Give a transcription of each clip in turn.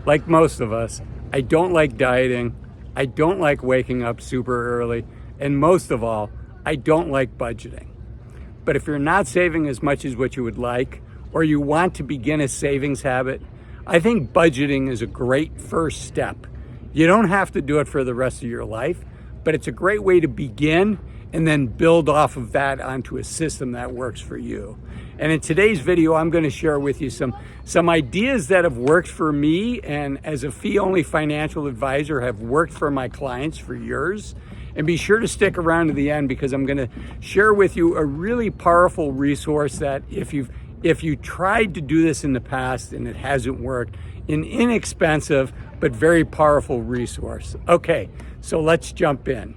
like most of us, I don't like dieting. I don't like waking up super early. And most of all, I don't like budgeting. But if you're not saving as much as what you would like, or you want to begin a savings habit, I think budgeting is a great first step. You don't have to do it for the rest of your life, but it's a great way to begin and then build off of that onto a system that works for you. And in today's video, I'm going to share with you some ideas that have worked for me, and as a fee-only financial advisor have worked for my clients for years. And be sure to stick around to the end, because I'm going to share with you a really powerful resource that if you tried to do this in the past and it hasn't worked, an inexpensive but very powerful resource. Okay, so let's jump in.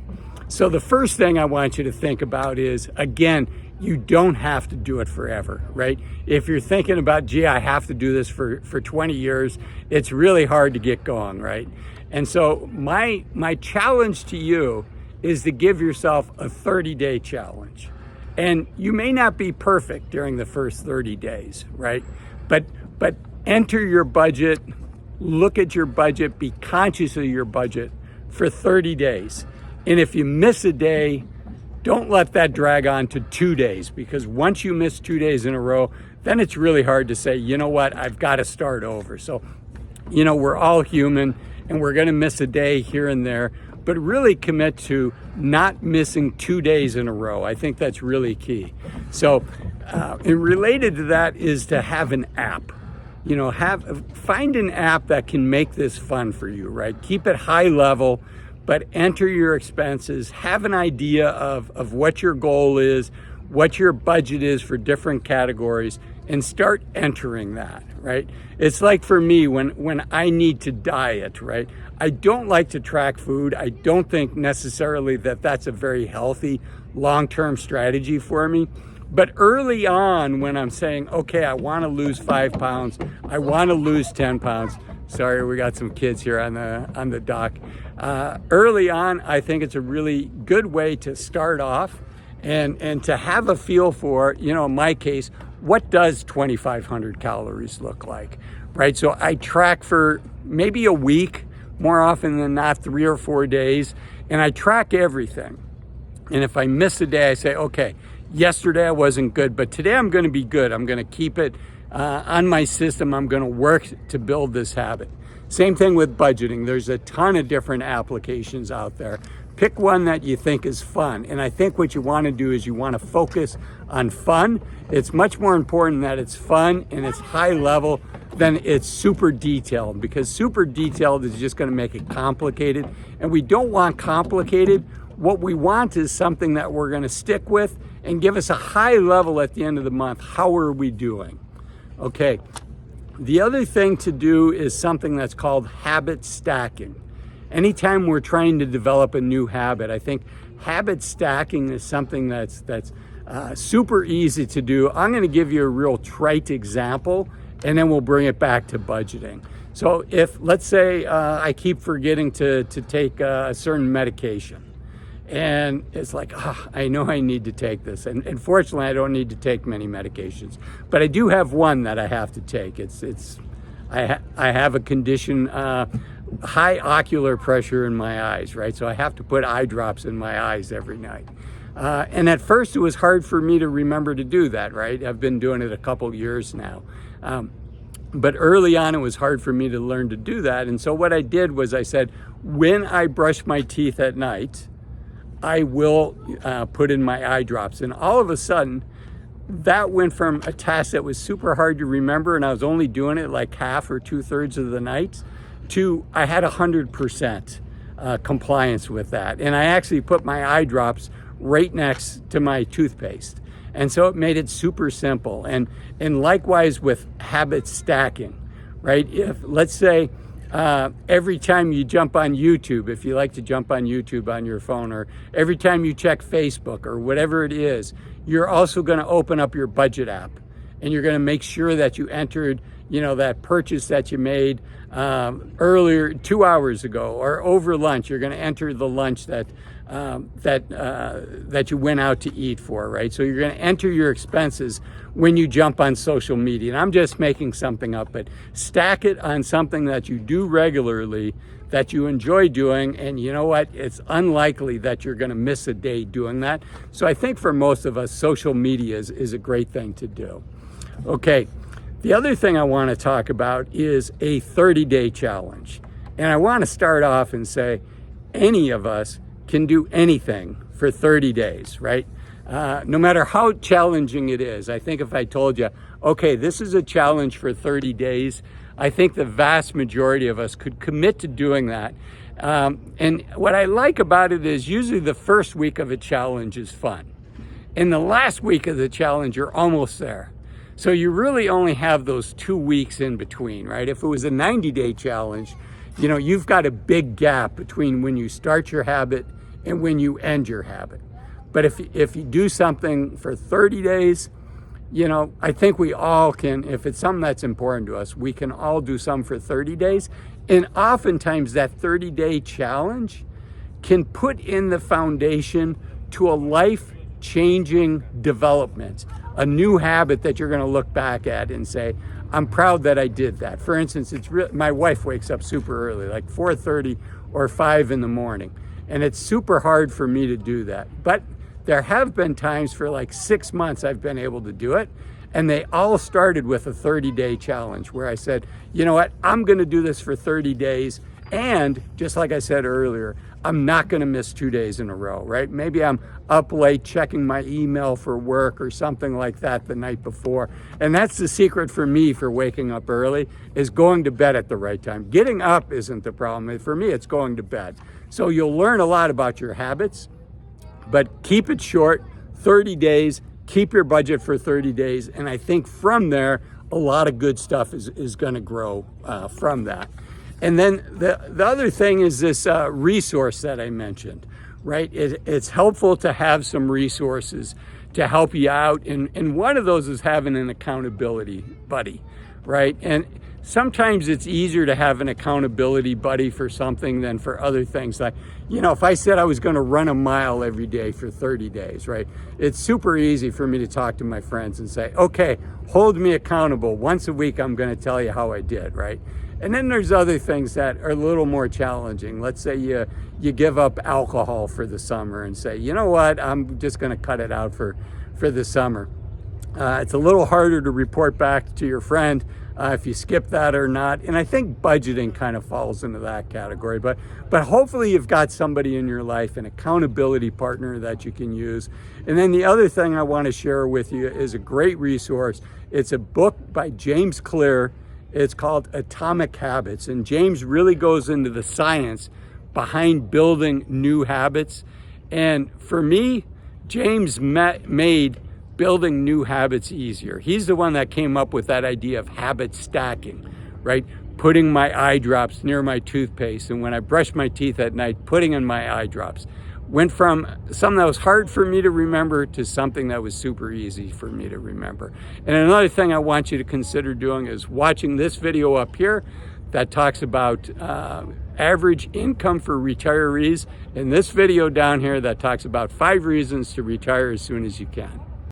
So the first thing I want you to think about is, again, you don't have to do it forever, right? If you're thinking about, gee, I have to do this for 20 years, it's really hard to get going, right? And so my challenge to you is to give yourself a 30-day challenge. And you may not be perfect during the first 30 days, right? But enter your budget, look at your budget, be conscious of your budget for 30 days. And if you miss a day, don't let that drag on to 2 days, because once you miss 2 days in a row, then it's really hard to say, you know what, I've got to start over. So, we're all human and we're going to miss a day here and there, but really commit to not missing 2 days in a row. I think that's really key. So, and related to that is to have an app. Find an app that can make this fun for you, right? Keep it high level, but enter your expenses, have an idea of what your goal is, what your budget is for different categories, and start entering that, right? It's like for me, when I need to diet, right? I don't like to track food. I don't think necessarily that that's a very healthy long-term strategy for me. But early on, when I'm saying, okay, I want to lose 5 pounds, I want to lose 10 pounds. Sorry, we got some kids here on the dock. Early on, I think it's a really good way to start off and to have a feel for, in my case, what does 2,500 calories look like, right? So I track for maybe a week, more often than not 3 or 4 days, and I track everything. And if I miss a day, I say, okay, yesterday I wasn't good, but today I'm going to be good. I'm going to keep it on my system. I'm going to work to build this habit. Same thing with budgeting. There's a ton of different applications out there. Pick one that you think is fun. And I think what you want to do is you want to focus on fun. It's much more important that it's fun and it's high level than it's super detailed, because super detailed is just going to make it complicated. And we don't want complicated. What we want is something that we're going to stick with and give us a high level at the end of the month. How are we doing? Okay. The other thing to do is something that's called habit stacking. Anytime we're trying to develop a new habit, I think habit stacking is something that's super easy to do. I'm going to give you a real trite example, and then we'll bring it back to budgeting. So if, let's say, I keep forgetting to take a certain medication, and it's like, I know I need to take this. And fortunately, I don't need to take many medications, but I do have one that I have to take. I have a condition, high ocular pressure in my eyes, right? So I have to put eye drops in my eyes every night. And at first it was hard for me to remember to do that, right? I've been doing it a couple years now. But early on, it was hard for me to learn to do that. And so what I did was I said, when I brush my teeth at night, I will put in my eye drops. And all of a sudden, that went from a task that was super hard to remember, and I was only doing it like half or 2/3 of the nights, to I had 100% compliance with that. And I actually put my eye drops right next to my toothpaste. And so it made it super simple. And likewise with habit stacking, right? If, let's say, every time you jump on YouTube, if you like to jump on YouTube on your phone, or every time you check Facebook or whatever it is, you're also going to open up your budget app, and you're going to make sure that you entered that purchase that you made earlier, 2 hours ago, or over lunch. You're going to enter the lunch that you went out to eat for, right? So you're going to enter your expenses when you jump on social media. And I'm just making something up, but stack it on something that you do regularly, that you enjoy doing, and you know what? It's unlikely that you're going to miss a day doing that. So I think for most of us, social media is a great thing to do. Okay, the other thing I want to talk about is a 30-day challenge. And I want to start off and say any of us can do anything for 30 days, right? No matter how challenging it is. I think if I told you, okay, this is a challenge for 30 days, I think the vast majority of us could commit to doing that. And what I like about it is usually the first week of a challenge is fun. In the last week of the challenge, you're almost there. So you really only have those 2 weeks in between, right? If it was a 90-day challenge, you've got a big gap between when you start your habit and when you end your habit. But if you do something for 30 days, I think we all can, if it's something that's important to us, we can all do some for 30 days. And oftentimes that 30-day challenge can put in the foundation to a life-changing development, a new habit that you're going to look back at and say, I'm proud that I did that. For instance, my wife wakes up super early, like 4:30 or 5 in the morning. And it's super hard for me to do that. But there have been times for like 6 months I've been able to do it. And they all started with a 30-day challenge where I said, you know what, I'm going to do this for 30 days. And just like I said earlier, I'm not going to miss 2 days in a row, right? Maybe I'm up late checking my email for work or something like that the night before. And that's the secret for me for waking up early, is going to bed at the right time. Getting up isn't the problem. For me, it's going to bed. So you'll learn a lot about your habits, but keep it short, 30 days, keep your budget for 30 days. And I think from there, a lot of good stuff is going to grow from that. And then the other thing is this resource that I mentioned, right? It's helpful to have some resources to help you out. And one of those is having an accountability buddy, right? And sometimes it's easier to have an accountability buddy for something than for other things. Like, if I said I was going to run a mile every day for 30 days, right? It's super easy for me to talk to my friends and say, okay, hold me accountable. Once a week, I'm going to tell you how I did, right? And then there's other things that are a little more challenging. Let's say you give up alcohol for the summer and say, you know what, I'm just going to cut it out for the summer. It's a little harder to report back to your friend if you skip that or not. And I think budgeting kind of falls into that category. But hopefully you've got somebody in your life, an accountability partner that you can use. And then the other thing I want to share with you is a great resource. It's a book by James Clear. It's called Atomic Habits. And James really goes into the science behind building new habits. And for me, James made building new habits easier. He's the one that came up with that idea of habit stacking, right? Putting my eye drops near my toothpaste, and when I brush my teeth at night, putting in my eye drops. Went from something that was hard for me to remember to something that was super easy for me to remember. And another thing I want you to consider doing is watching this video up here that talks about average income for retirees, and this video down here that talks about 5 reasons to retire as soon as you can.